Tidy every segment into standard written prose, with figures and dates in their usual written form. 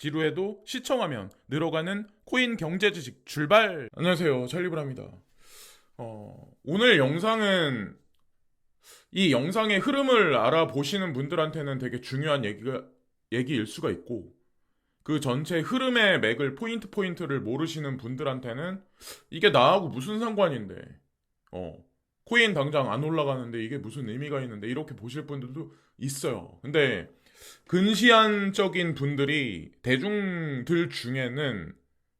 지루해도 시청하면 늘어가는 코인 경제 지식 출발! 안녕하세요. 찰리브라입니다. 오늘 영상은 이 영상의 흐름을 알아보시는 분들한테는 되게 중요한 얘기일 수가 있고, 그 전체 흐름의 맥을 포인트를 모르시는 분들한테는 이게 나하고 무슨 상관인데, 코인 당장 안 올라가는데 이게 무슨 의미가 있는데, 이렇게 보실 분들도 있어요. 근데 근시안적인 분들이 대중들 중에는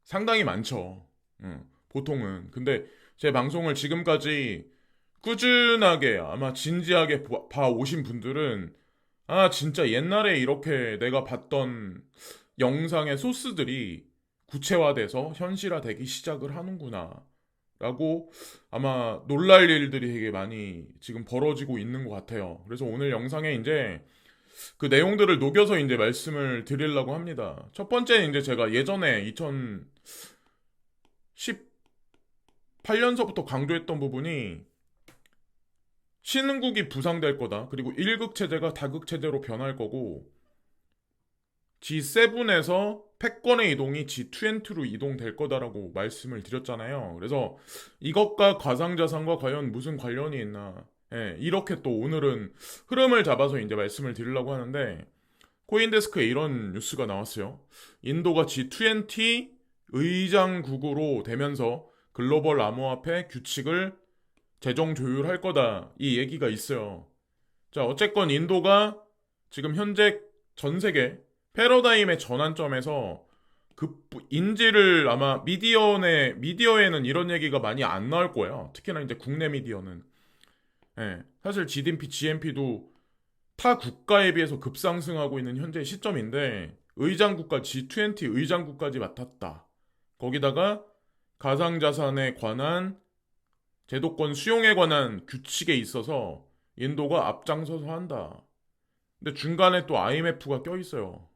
상당히 많죠. 보통은. 근데 제 방송을 지금까지 꾸준하게 아마 진지하게 봐오신 분들은 진짜 옛날에 이렇게 내가 봤던 영상의 소스들이 구체화돼서 현실화되기 시작을 하는구나 라고 아마 놀랄 일들이 되게 많이 지금 벌어지고 있는 것 같아요. 그래서 오늘 영상에 이제 그 내용들을 녹여서 이제 말씀을 드리려고 합니다. 첫 번째는 이제 제가 예전에 2018년서부터 강조했던 부분이 신흥국이 부상될 거다. 그리고 1극 체제가 다극 체제로 변할 거고, G7에서 패권의 이동이 G20로 이동될 거다라고 말씀을 드렸잖아요. 그래서 이것과 가상자산과 과연 무슨 관련이 있나, 이렇게 또 오늘은 흐름을 잡아서 이제 말씀을 드리려고 하는데, 코인데스크에 이런 뉴스가 나왔어요. 인도가 G20 의장국으로 되면서 글로벌 암호화폐 규칙을 재정 조율할 거다, 이 얘기가 있어요. 자, 어쨌건 인도가 지금 현재 전 세계 패러다임의 전환점에서 인지를 아마 미디어에는 이런 얘기가 많이 안 나올 거예요. 특히나 이제 국내 미디어는. 사실 GMP도 타 국가에 비해서 급상승하고 있는 현재 시점인데, 의장국가 G20 의장국까지 맡았다. 거기다가 가상자산에 관한 제도권 수용에 관한 규칙에 있어서 인도가 앞장서서 한다. 근데 중간에 또 IMF가 껴있어요.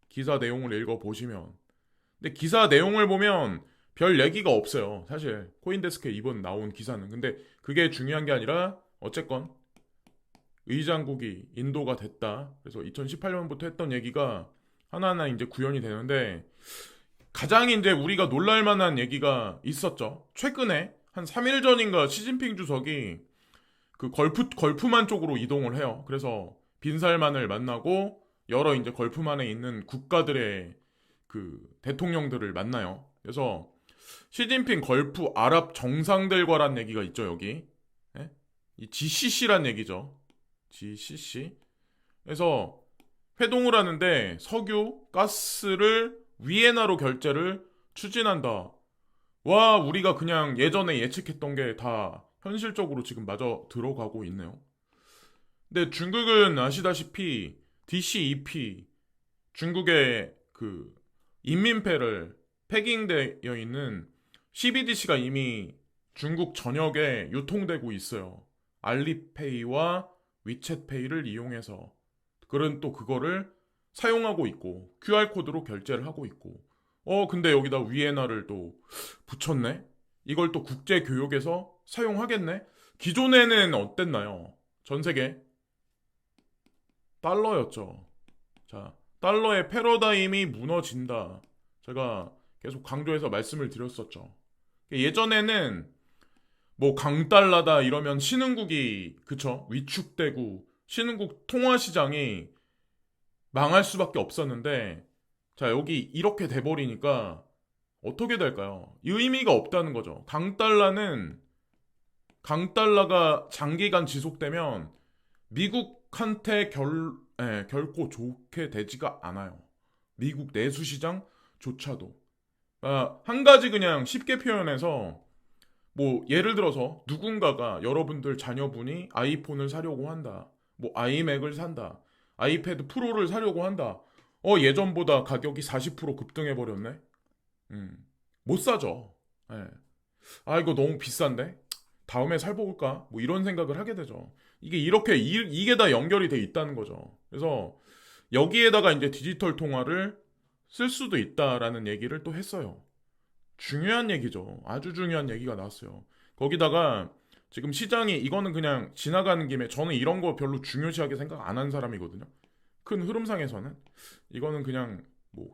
기사 내용을 읽어보시면. 근데 기사 내용을 보면 별 얘기가 없어요. 사실 코인데스크에 이번 나온 기사는. 근데 그게 중요한 게 아니라 어쨌건 의장국이 인도가 됐다. 그래서 2018년부터 했던 얘기가 하나하나 이제 구현이 되는데, 가장 이제 우리가 놀랄 만한 얘기가 있었죠. 최근에 한 3일 전인가 시진핑 주석이 그 걸프만 쪽으로 이동을 해요. 그래서 빈살만을 만나고 여러 이제 걸프만에 있는 국가들의 그 대통령들을 만나요. 그래서 시진핑 걸프 아랍 정상들과란 얘기가 있죠, 여기. 이 GCC란 얘기죠. GCC. 그래서 회동을 하는데 석유, 가스를 위에나로 결제를 추진한다. 와, 우리가 그냥 예전에 예측했던 게 다 현실적으로 지금 마저 들어가고 있네요. 근데 중국은 아시다시피 DCEP, 중국의 그 인민폐를 패깅되어 있는 CBDC가 이미 중국 전역에 유통되고 있어요. 알리페이와 위챗페이를 이용해서. 그런 또 그거를 사용하고 있고, QR코드로 결제를 하고 있고, 근데 여기다 위에나를 또 붙였네? 이걸 또 국제교역에서 사용하겠네? 기존에는 어땠나요? 전 세계 달러였죠. 자, 달러의 패러다임이 무너진다. 제가 계속 강조해서 말씀을 드렸었죠. 예전에는 뭐 강달러다 이러면 신흥국이, 그쵸? 위축되고 신흥국 통화시장이 망할 수밖에 없었는데, 자, 여기 이렇게 돼버리니까 어떻게 될까요? 의미가 없다는 거죠. 강달러가 장기간 지속되면 미국한테 결코 좋게 되지가 않아요. 미국 내수시장조차도. 한 가지 그냥 쉽게 표현해서, 뭐 예를 들어서 누군가가, 여러분들 자녀분이 아이폰을 사려고 한다. 뭐 아이맥을 산다. 아이패드 프로를 사려고 한다. 예전보다 가격이 40% 급등해버렸네? 못 사죠. 예. 이거 너무 비싼데? 다음에 살볼까? 뭐 이런 생각을 하게 되죠. 이게 다 연결이 돼 있다는 거죠. 그래서 여기에다가 이제 디지털 통화를 쓸 수도 있다라는 얘기를 또 했어요. 중요한 얘기죠. 아주 중요한 얘기가 나왔어요. 거기다가 지금 시장이, 이거는 그냥 지나가는 김에, 저는 이런 거 별로 중요시하게 생각 안 한 사람이거든요. 큰 흐름상에서는 이거는 그냥 뭐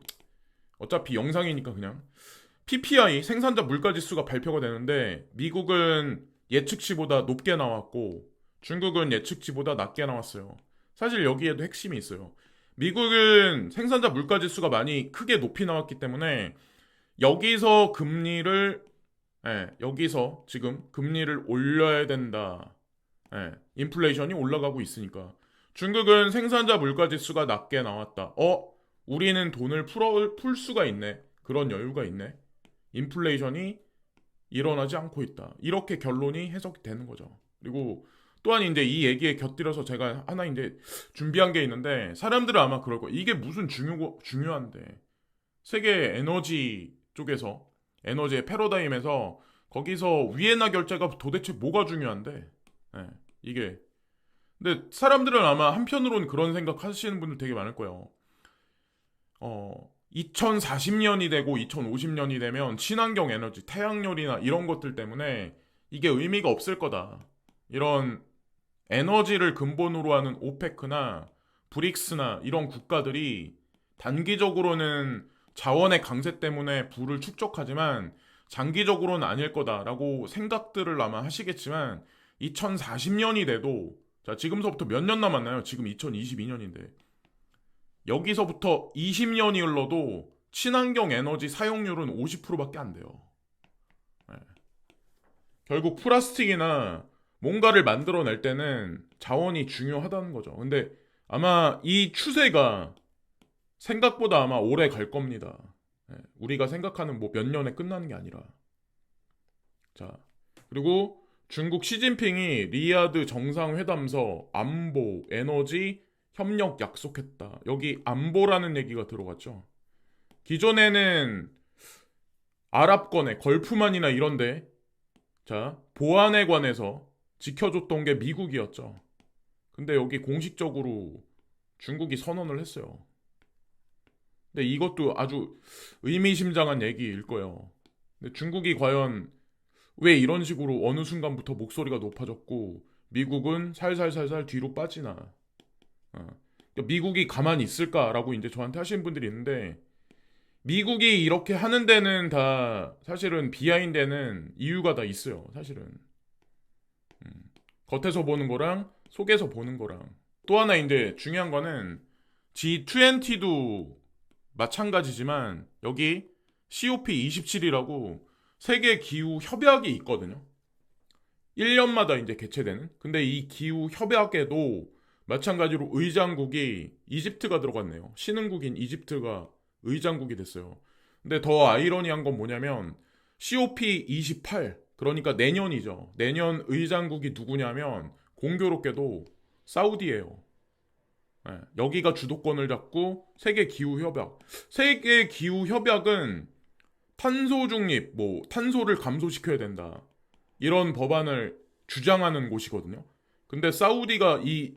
어차피 영상이니까 그냥. PPI 생산자 물가지수가 발표가 되는데 미국은 예측치보다 높게 나왔고 중국은 예측치보다 낮게 나왔어요. 사실 여기에도 핵심이 있어요. 미국은 생산자 물가지수가 많이 크게 높이 나왔기 때문에 여기서 금리를 여기서 지금 금리를 올려야 된다. 인플레이션이 올라가고 있으니까. 중국은 생산자 물가지수가 낮게 나왔다. 우리는 돈을 풀 수가 있네. 그런 여유가 있네. 인플레이션이 일어나지 않고 있다. 이렇게 결론이 해석이 되는 거죠. 그리고 또한 이제 이 얘기에 곁들여서 제가 하나 이제 준비한 게 있는데 사람들은 아마 그럴 거예요. 이게 무슨 중요한데. 세계 에너지 쪽에서 에너지의 패러다임에서 거기서 위에나 결제가 도대체 뭐가 중요한데? 이게 근데 사람들은 아마 한편으로는 그런 생각 하시는 분들 되게 많을 거예요. 2040년이 되고 2050년이 되면 친환경 에너지, 태양열이나 이런 것들 때문에 이게 의미가 없을 거다. 이런 에너지를 근본으로 하는 오페크나 브릭스나 이런 국가들이 단기적으로는 자원의 강세 때문에 부를 축적하지만 장기적으로는 아닐 거다라고 생각들을 아마 하시겠지만 2040년이 돼도 자 지금서부터 몇 년 남았나요? 지금 2022년인데 여기서부터 20년이 흘러도 친환경 에너지 사용률은 50%밖에 안 돼요. 결국 플라스틱이나 뭔가를 만들어낼 때는 자원이 중요하다는 거죠. 근데 아마 이 추세가 생각보다 아마 오래 갈 겁니다. 우리가 생각하는 뭐 몇 년에 끝나는 게 아니라. 자, 그리고 중국 시진핑이 리야드 정상회담서 안보, 에너지, 협력 약속했다. 여기 안보라는 얘기가 들어갔죠. 기존에는 아랍권에 걸프만이나 이런데 자 보안에 관해서 지켜줬던 게 미국이었죠. 근데 여기 공식적으로 중국이 선언을 했어요. 근데 이것도 아주 의미심장한 얘기일 거예요. 근데 중국이 과연 왜 이런 식으로 어느 순간부터 목소리가 높아졌고 미국은 살살살살 뒤로 빠지나? 그러니까 미국이 가만히 있을까라고 이제 저한테 하시는 분들이 있는데 미국이 이렇게 하는 데는 다 사실은 비하인드에는 이유가 다 있어요. 사실은 겉에서 보는 거랑 속에서 보는 거랑 또 하나 이제 중요한 거는 G20도 마찬가지지만 여기 COP27이라고 세계 기후 협약이 있거든요. 1년마다 이제 개최되는. 근데 이 기후 협약에도 마찬가지로 의장국이 이집트가 들어갔네요. 신흥국인 이집트가 의장국이 됐어요. 근데 더 아이러니한 건 뭐냐면 COP28 그러니까 내년이죠. 내년 의장국이 누구냐면 공교롭게도 사우디예요. 여기가 주도권을 잡고 세계 기후 협약. 세계 기후 협약은 탄소 중립, 뭐 탄소를 감소시켜야 된다. 이런 법안을 주장하는 곳이거든요. 근데 사우디가 이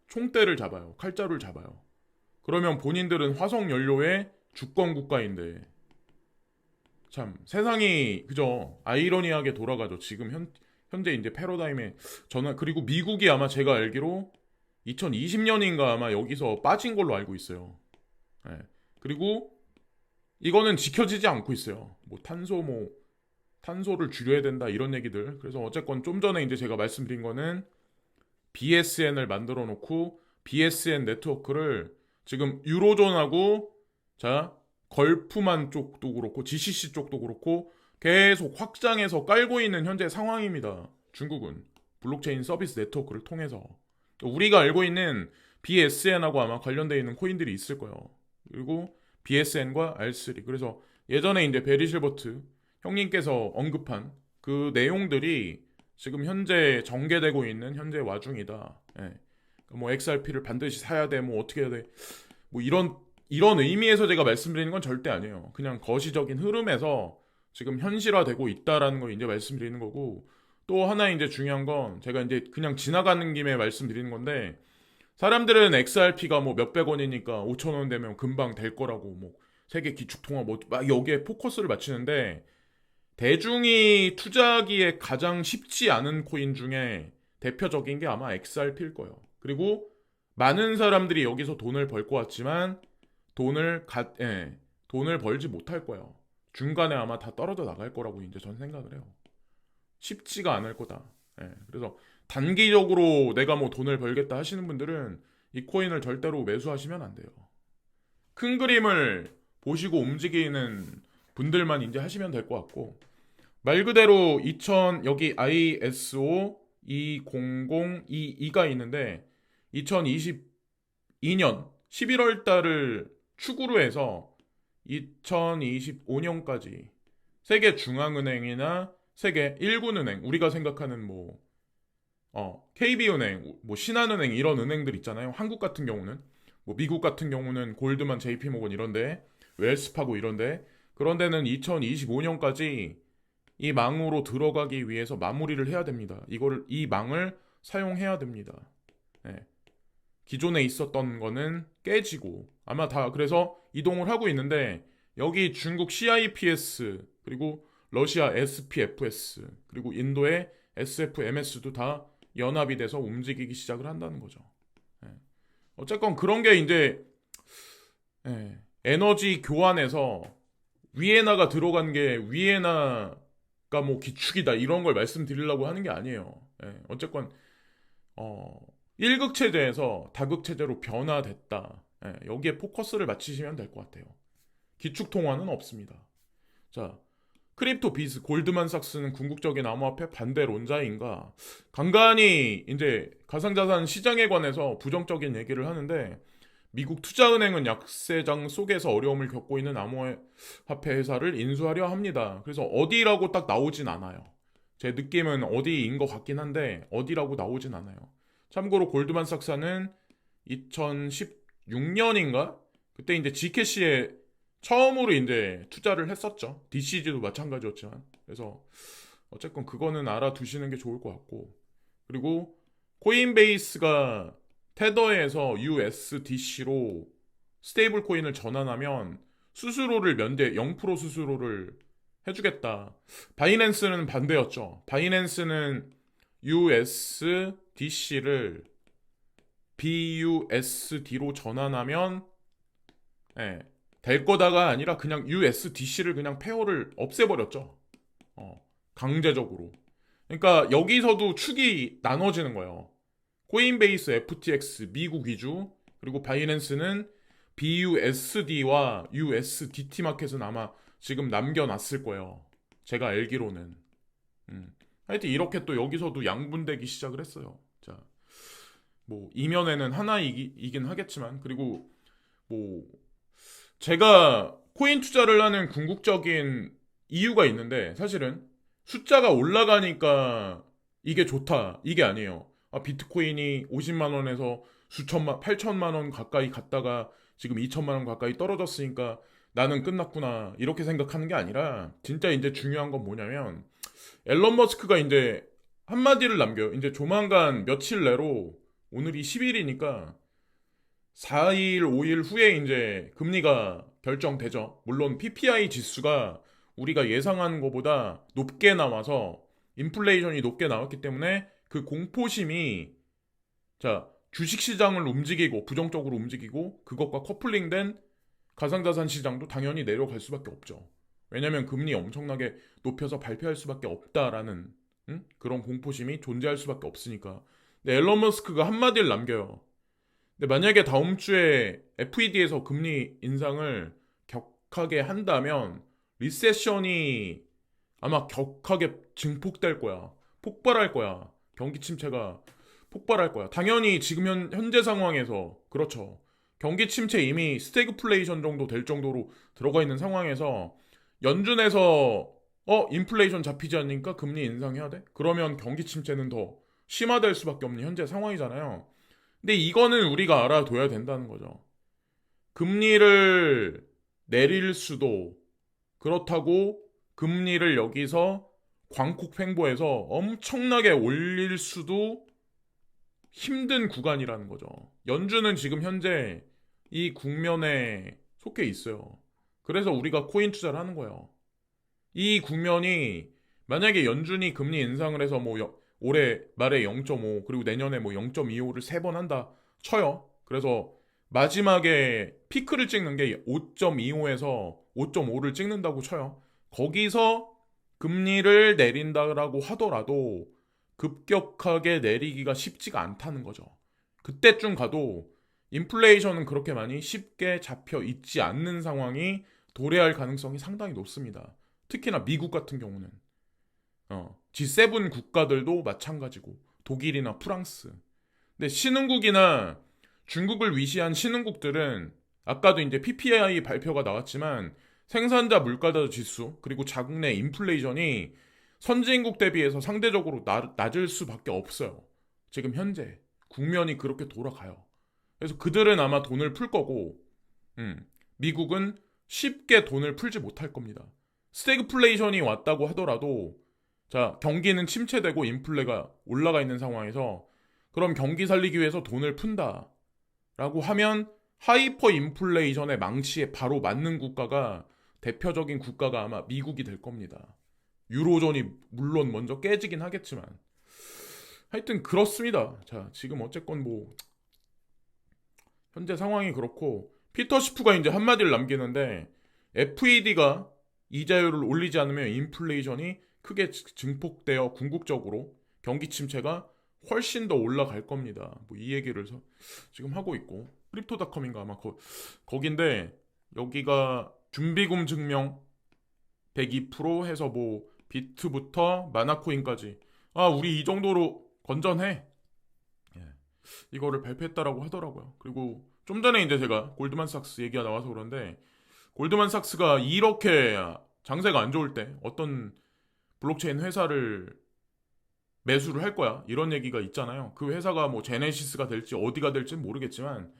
총대를 잡아요. 칼자루를 잡아요. 그러면 본인들은 화석 연료의 주권 국가인데 참 세상이 그저 아이러니하게 돌아가죠. 지금 현재 이제 패러다임에 저는 그리고 미국이 아마 제가 알기로 2020년인가 아마 여기서 빠진 걸로 알고 있어요. 그리고 이거는 지켜지지 않고 있어요. 뭐 탄소를 줄여야 된다 이런 얘기들. 그래서 어쨌건 좀 전에 이제 제가 말씀드린 거는 BSN을 만들어 놓고 BSN 네트워크를 지금 유로존하고 자 걸프만 쪽도 그렇고 GCC 쪽도 그렇고 계속 확장해서 깔고 있는 현재 상황입니다. 중국은 블록체인 서비스 네트워크를 통해서 우리가 알고 있는 BSN하고 아마 관련되어 있는 코인들이 있을 거예요. 그리고 BSN과 R3 그래서 예전에 이제 베리 실버트 형님께서 언급한 그 내용들이 지금 현재 전개되고 있는 현재 와중이다. 뭐 XRP를 반드시 사야 돼, 뭐 어떻게 해야 돼, 뭐 이런 의미에서 제가 말씀드리는 건 절대 아니에요. 그냥 거시적인 흐름에서 지금 현실화되고 있다라는 걸 이제 말씀드리는 거고 또 하나 이제 중요한 건 제가 이제 그냥 지나가는 김에 말씀드리는 건데 사람들은 XRP가 뭐 몇백 원이니까 5천 원 되면 금방 될 거라고 뭐 세계 기축통화 뭐 막 여기에 포커스를 맞추는데 대중이 투자하기에 가장 쉽지 않은 코인 중에 대표적인 게 아마 XRP일 거예요. 그리고 많은 사람들이 여기서 돈을 벌 것 같지만 돈을 벌지 못할 거예요. 중간에 아마 다 떨어져 나갈 거라고 이제 전 생각을 해요. 쉽지가 않을 거다. 예, 그래서 단기적으로 내가 뭐 돈을 벌겠다 하시는 분들은 이 코인을 절대로 매수하시면 안 돼요. 큰 그림을 보시고 움직이는 분들만 이제 하시면 될 것 같고, 말 그대로 2000 여기 ISO 20022가 있는데 2022년 11월 달을 축으로 해서 2025년까지 세계 중앙은행이나 세계 일군은행, 우리가 생각하는 뭐 KB은행, 뭐 신한은행 이런 은행들 있잖아요. 한국 같은 경우는 뭐 미국 같은 경우는 골드만, JP모건 이런데, 웰스파고 이런데, 그런 데는 2025년까지 이 망으로 들어가기 위해서 마무리를 해야 됩니다. 이 망을 사용해야 됩니다. 네. 기존에 있었던 거는 깨지고 아마 다 그래서 이동을 하고 있는데, 여기 중국 CIPS 그리고 러시아 SPFS 그리고 인도의 SFMS도 다 연합이 돼서 움직이기 시작을 한다는 거죠. 예. 어쨌건 그런 게 이제 에너지 교환에서 위에나가 들어간 게 위에나가 뭐 기축이다 이런 걸 말씀드리려고 하는 게 아니에요. 어쨌건 1극 체제에서 다극 체제로 변화됐다. 여기에 포커스를 맞추시면 될 것 같아요. 기축 통화는 없습니다. 자, 크립토 비즈 골드만삭스는 궁극적인 암호화폐 반대론자인가? 간간히 이제 가상자산 시장에 관해서 부정적인 얘기를 하는데, 미국 투자은행은 약세장 속에서 어려움을 겪고 있는 암호화폐 회사를 인수하려 합니다. 그래서 어디라고 딱 나오진 않아요. 제 느낌은 어디인 것 같긴 한데 어디라고 나오진 않아요. 참고로 골드만삭스는 2016년인가? 그때 이제 G캐시에 처음으로 이제 투자를 했었죠. DCG도 마찬가지였지만. 그래서 어쨌건 그거는 알아두시는 게 좋을 것 같고. 그리고 코인베이스가 테더에서 USDC로 스테이블 코인을 전환하면 수수료를 면제, 0% 수수료를 해주겠다. 바이낸스는 반대였죠. 바이낸스는 USDC를 BUSD로 전환하면 될 거다가 아니라 그냥 USDC를 그냥 페어를 없애버렸죠. 강제적으로. 그러니까 여기서도 축이 나눠지는 거예요. 코인베이스 FTX 미국 위주, 그리고 바이낸스는 BUSD와 USDT 마켓은 아마 지금 남겨놨을 거예요. 제가 알기로는. 하여튼 이렇게 또 여기서도 양분되기 시작을 했어요. 자, 뭐 이면에는 하나이긴 하겠지만, 그리고 뭐 제가 코인 투자를 하는 궁극적인 이유가 있는데, 사실은 숫자가 올라가니까 이게 좋다 이게 아니에요. 비트코인이 50만 원에서 수천만 8천만 원 가까이 갔다가 지금 2천만 원 가까이 떨어졌으니까 나는 끝났구나 이렇게 생각하는 게 아니라, 진짜 이제 중요한 건 뭐냐면, 앨런 머스크가 이제 한마디를 남겨요. 이제 조만간 며칠 내로, 오늘이 10일이니까 4일, 5일 후에 이제 금리가 결정되죠. 물론 PPI 지수가 우리가 예상한 것보다 높게 나와서, 인플레이션이 높게 나왔기 때문에 그 공포심이 주식시장을 움직이고 부정적으로 움직이고, 그것과 커플링된 가상자산 시장도 당연히 내려갈 수밖에 없죠. 왜냐면 금리 엄청나게 높여서 발표할 수밖에 없다라는 그런 공포심이 존재할 수밖에 없으니까. 근데 앨런 머스크가 한마디를 남겨요. 근데 만약에 다음 주에 FED에서 금리 인상을 격하게 한다면 리세션이 아마 격하게 증폭될 거야. 폭발할 거야. 경기 침체가 폭발할 거야. 당연히 지금 현재 상황에서, 그렇죠. 경기 침체 이미 스태그플레이션 정도 될 정도로 들어가 있는 상황에서 연준에서 인플레이션 잡히지 않으니까 금리 인상해야 돼? 그러면 경기 침체는 더 심화될 수밖에 없는 현재 상황이잖아요. 근데 이거는 우리가 알아둬야 된다는 거죠. 금리를 내릴 수도, 그렇다고 금리를 여기서 광폭 횡보해서 엄청나게 올릴 수도 힘든 구간이라는 거죠. 연준은 지금 현재 이 국면에 속해 있어요. 그래서 우리가 코인 투자를 하는 거예요. 이 국면이, 만약에 연준이 금리 인상을 해서 뭐 올해 말에 0.5 그리고 내년에 뭐 0.25를 3번 한다 쳐요. 그래서 마지막에 피크를 찍는 게 5.25에서 5.5를 찍는다고 쳐요. 거기서 금리를 내린다라고 하더라도 급격하게 내리기가 쉽지가 않다는 거죠. 그때쯤 가도 인플레이션은 그렇게 많이 쉽게 잡혀 있지 않는 상황이 도래할 가능성이 상당히 높습니다. 특히나 미국 같은 경우는 G7 국가들도 마찬가지고 독일이나 프랑스. 근데 신흥국이나 중국을 위시한 신흥국들은 아까도 이제 PPI 발표가 나왔지만 생산자 물가자 지수 그리고 자국 내 인플레이션이 선진국 대비해서 상대적으로 낮을 수밖에 없어요. 지금 현재 국면이 그렇게 돌아가요. 그래서 그들은 아마 돈을 풀 거고 미국은 쉽게 돈을 풀지 못할 겁니다. 스태그플레이션이 왔다고 하더라도 자 경기는 침체되고 인플레가 올라가 있는 상황에서 그럼 경기 살리기 위해서 돈을 푼다라고 하면 하이퍼 인플레이션의 망치에 바로 맞는 국가가 대표적인 국가가 아마 미국이 될 겁니다. 유로존이 물론 먼저 깨지긴 하겠지만 하여튼 그렇습니다. 자 지금 어쨌건 뭐 현재 상황이 그렇고 피터 시프가 이제 한마디를 남기는데 FED가 이자율을 올리지 않으면 인플레이션이 크게 증폭되어 궁극적으로 경기 침체가 훨씬 더 올라갈 겁니다. 뭐 이 얘기를 지금 하고 있고 크립토닷컴인가 아마 거긴데 여기가 준비금 증명 102% 해서 뭐 비트부터 마나코인까지 우리 이 정도로 건전해. 예. 이거를 발표했다라고 하더라고요. 그리고 좀 전에 이제 제가 골드만삭스 얘기가 나와서 그런데 골드만삭스가 이렇게 장세가 안 좋을 때 어떤 블록체인 회사를 매수를 할 거야 이런 얘기가 있잖아요. 그 회사가 뭐 제네시스가 될지 어디가 될지는 모르겠지만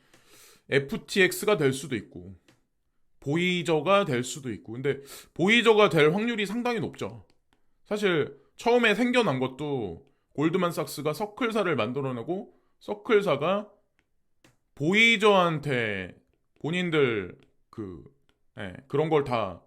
FTX가 될 수도 있고 보이저가 될 수도 있고 근데 보이저가 될 확률이 상당히 높죠. 사실 처음에 생겨난 것도 골드만삭스가 서클사를 만들어내고 서클사가 보이저한테 본인들 그런 걸 다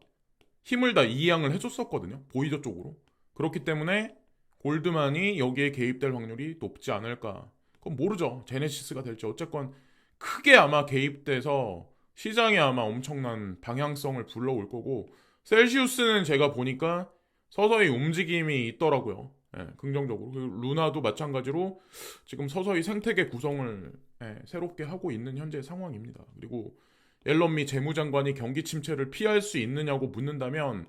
힘을 다 이양을 해줬었거든요. 보이저 쪽으로. 그렇기 때문에 골드만이 여기에 개입될 확률이 높지 않을까. 그건 모르죠. 제네시스가 될지. 어쨌건 크게 아마 개입돼서 시장에 아마 엄청난 방향성을 불러올 거고 셀시우스는 제가 보니까 서서히 움직임이 있더라고요. 긍정적으로. 그리고 루나도 마찬가지로 지금 서서히 생태계 구성을 새롭게 하고 있는 현재 상황입니다. 그리고 앨런미 재무장관이 경기 침체를 피할 수 있느냐고 묻는다면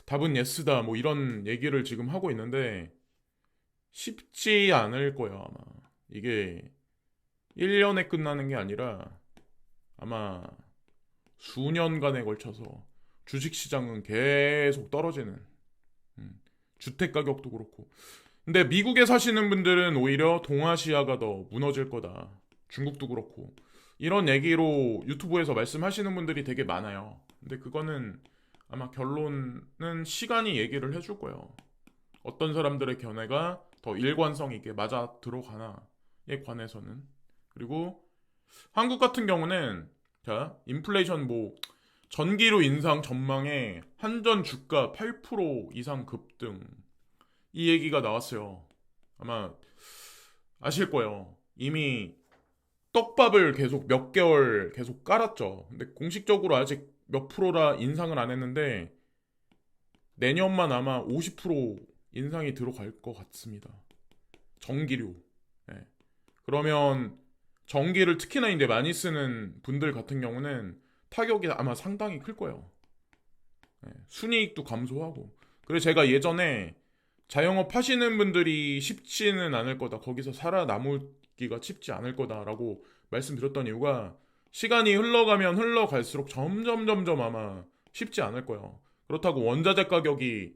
답은 예스다 뭐 이런 얘기를 지금 하고 있는데 쉽지 않을 거예요 아마. 이게 1년에 끝나는 게 아니라 아마 수년간에 걸쳐서 주식시장은 계속 떨어지는 주택 가격도 그렇고 근데 미국에 사시는 분들은 오히려 동아시아가 더 무너질 거다. 중국도 그렇고 이런 얘기로 유튜브에서 말씀하시는 분들이 되게 많아요. 근데 그거는 아마 결론은 시간이 얘기를 해줄 거예요. 어떤 사람들의 견해가 더 일관성 있게 맞아 들어가나에 관해서는. 그리고 한국 같은 경우는 자 인플레이션 뭐 전기료 인상 전망에 한전 주가 8% 이상 급등 이 얘기가 나왔어요. 아마 아실 거예요. 이미 떡밥을 계속 몇 개월 계속 깔았죠. 근데 공식적으로 아직 몇 프로라 인상을 안 했는데 내년만 아마 50% 인상이 들어갈 것 같습니다. 전기료. 예. 그러면 전기를 특히나 이제 많이 쓰는 분들 같은 경우는 타격이 아마 상당히 클 거예요. 순이익도 감소하고. 그래서 제가 예전에 자영업 하시는 분들이 쉽지는 않을 거다. 거기서 살아남기가 쉽지 않을 거다라고 말씀드렸던 이유가 시간이 흘러가면 흘러갈수록 점점 아마 쉽지 않을 거예요. 그렇다고 원자재 가격이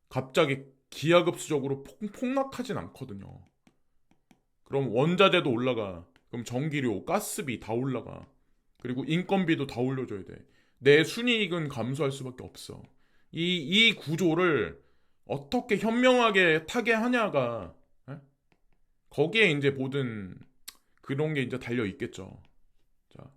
갑자기 기하급수적으로 폭락하진 않거든요. 그럼 원자재도 올라가. 그럼 전기료, 가스비 다 올라가. 그리고 인건비도 다 올려줘야 돼. 내 순이익은 감소할 수밖에 없어. 이 구조를 어떻게 현명하게 타게 하냐가 거기에 이제 모든 그런 게 이제 달려 있겠죠. 자,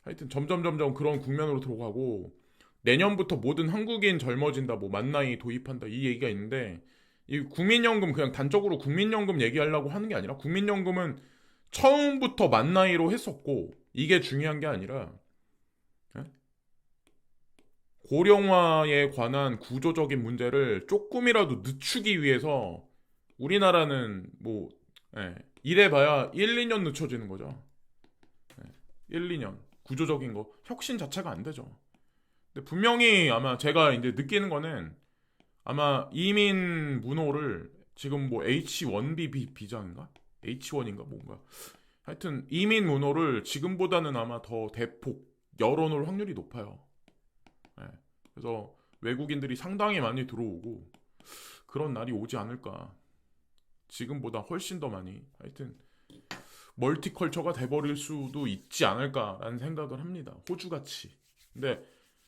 하여튼 점점 그런 국면으로 들어가고 내년부터 모든 한국인 젊어진다, 뭐 만나이 도입한다 이 얘기가 있는데 이 국민연금 그냥 단적으로 국민연금 얘기하려고 하는 게 아니라 국민연금은 처음부터 만 나이로 했었고 이게 중요한 게 아니라 예? 고령화에 관한 구조적인 문제를 조금이라도 늦추기 위해서 우리나라는 뭐 이래봐야 1, 2년 늦춰지는 거죠. 1, 2년 구조적인 거 혁신 자체가 안 되죠. 근데 분명히 아마 제가 이제 느끼는 거는 아마 이민 문호를 지금 뭐 H1B 비자인가? H1인가 뭔가 하여튼 이민 문호를 지금보다는 아마 더 대폭 열어놓을 확률이 높아요. 예. 그래서 외국인들이 상당히 많이 들어오고 그런 날이 오지 않을까. 지금보다 훨씬 더 많이. 하여튼 멀티컬처가 돼버릴 수도 있지 않을까라는 생각을 합니다. 호주같이. 근데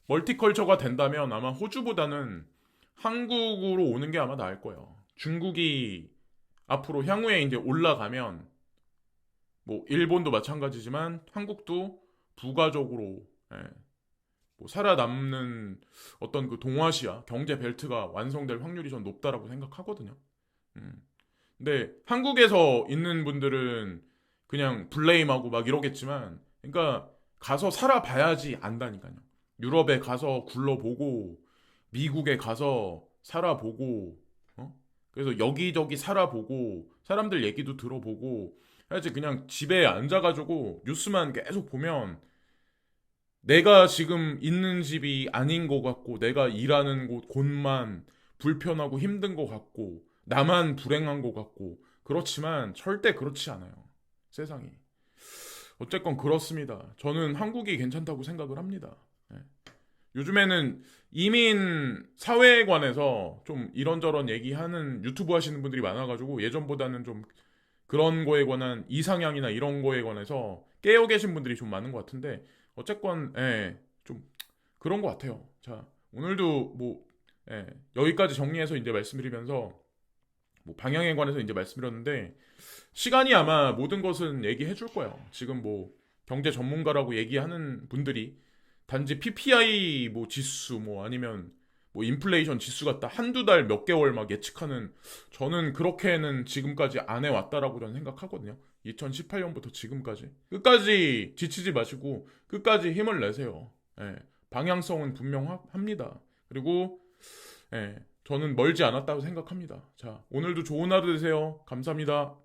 멀티컬처가 된다면 아마 호주보다는 한국으로 오는 게 아마 나을 거예요. 중국이 앞으로 향후에 이제 올라가면 뭐 일본도 마찬가지지만 한국도 부가적으로 뭐 살아남는 어떤 그 동아시아 경제 벨트가 완성될 확률이 전 높다라고 생각하거든요. 음. 근데 한국에서 있는 분들은 그냥 블레임하고 막 이러겠지만, 그러니까 가서 살아봐야지 안다니까요. 유럽에 가서 굴러보고, 미국에 가서 살아보고, 어? 그래서 여기저기 살아보고, 사람들 얘기도 들어보고, 해야지 그냥 집에 앉아가지고 뉴스만 계속 보면 내가 지금 있는 집이 아닌 것 같고, 내가 일하는 곳만 불편하고 힘든 것 같고, 나만 불행한 것 같고, 그렇지만 절대 그렇지 않아요. 세상이. 어쨌건 그렇습니다. 저는 한국이 괜찮다고 생각을 합니다. 예. 요즘에는 이민 사회에 관해서 좀 이런저런 얘기하는 유튜브 하시는 분들이 많아가지고 예전보다는 좀 그런 거에 관한 이상향이나 이런 거에 관해서 깨어 계신 분들이 좀 많은 것 같은데 어쨌건 좀 그런 것 같아요. 자, 오늘도 뭐 여기까지 정리해서 이제 말씀드리면서 뭐 방향에 관해서 이제 말씀드렸는데 시간이 아마 모든 것은 얘기해 줄 거예요. 지금 뭐 경제 전문가라고 얘기하는 분들이 단지 PPI 뭐 지수 뭐 아니면 뭐 인플레이션 지수 같다 한두 달 몇 개월 막 예측하는 저는 그렇게는 지금까지 안 해왔다라고 저는 생각하거든요. 2018년부터 지금까지 끝까지 지치지 마시고 끝까지 힘을 내세요. 방향성은 분명합니다. 그리고 저는 멀지 않았다고 생각합니다. 자, 오늘도 좋은 하루 되세요. 감사합니다.